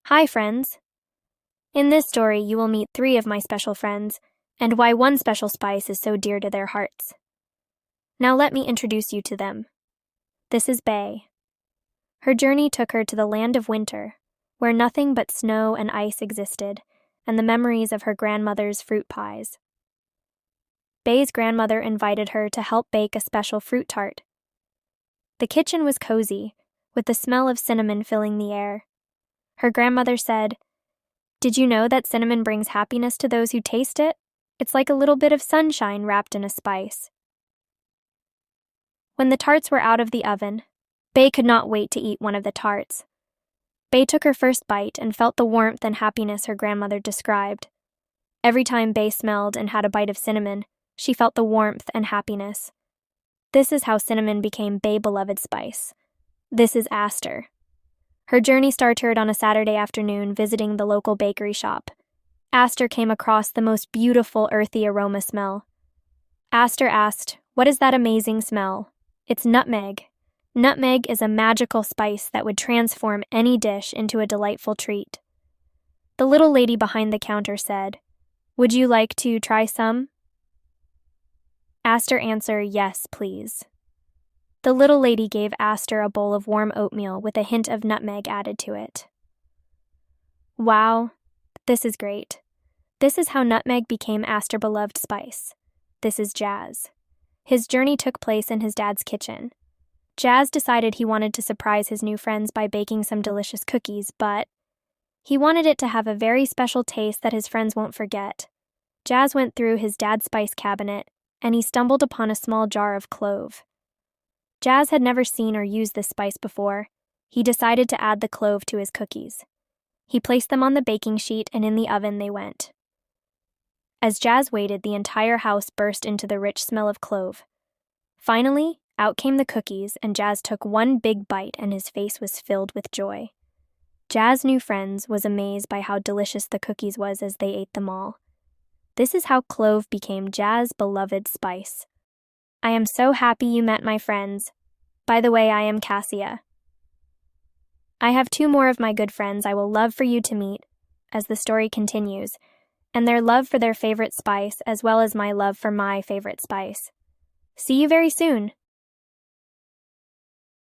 Hi, friends. In this story, you will meet 3 of my special friends, and why one special spice is so dear to their hearts. Now let me introduce you to them. This is Bay. Her journey took her to the land of winter, where nothing but snow and ice existed, and the memories of her grandmother's fruit pies. Bay's grandmother invited her to help bake a special fruit tart. The kitchen was cozy, with the smell of cinnamon filling the air. Her grandmother said, "Did you know that cinnamon brings happiness to those who taste it? It's like a little bit of sunshine wrapped in a spice." When the tarts were out of the oven, Bay could not wait to eat one of the tarts. Bay took her first bite and felt the warmth and happiness her grandmother described. Every time Bay smelled and had a bite of cinnamon, she felt the warmth and happiness. This is how cinnamon became Bay's beloved spice. This is Aster. Her journey started on a Saturday afternoon visiting the local bakery shop. Aster came across the most beautiful earthy aroma smell. Aster asked, "What is that amazing smell?" "It's nutmeg. Nutmeg is a magical spice that would transform any dish into a delightful treat." The little lady behind the counter said, "Would you like to try some?" Aster answered, "Yes, please." The little lady gave Aster a bowl of warm oatmeal with a hint of nutmeg added to it. Wow, this is great. This is how nutmeg became Aster's beloved spice. This is Jazz. His journey took place in his dad's kitchen. Jazz decided he wanted to surprise his new friends by baking some delicious cookies, but he wanted it to have a very special taste that his friends won't forget. Jazz went through his dad's spice cabinet, and he stumbled upon a small jar of clove. Jazz had never seen or used this spice before. He decided to add the clove to his cookies. He placed them on the baking sheet, and in the oven they went. As Jazz waited, the entire house burst into the rich smell of clove. Finally, out came the cookies, and Jazz took one big bite, and his face was filled with joy. Jazz's new friends was amazed by how delicious the cookies was as they ate them all. This is how clove became Jazz's beloved spice. I am so happy you met my friends. By the way, I am Cassia. I have 2 more of my good friends I will love for you to meet as the story continues, and their love for their favorite spice as well as my love for my favorite spice. See you very soon.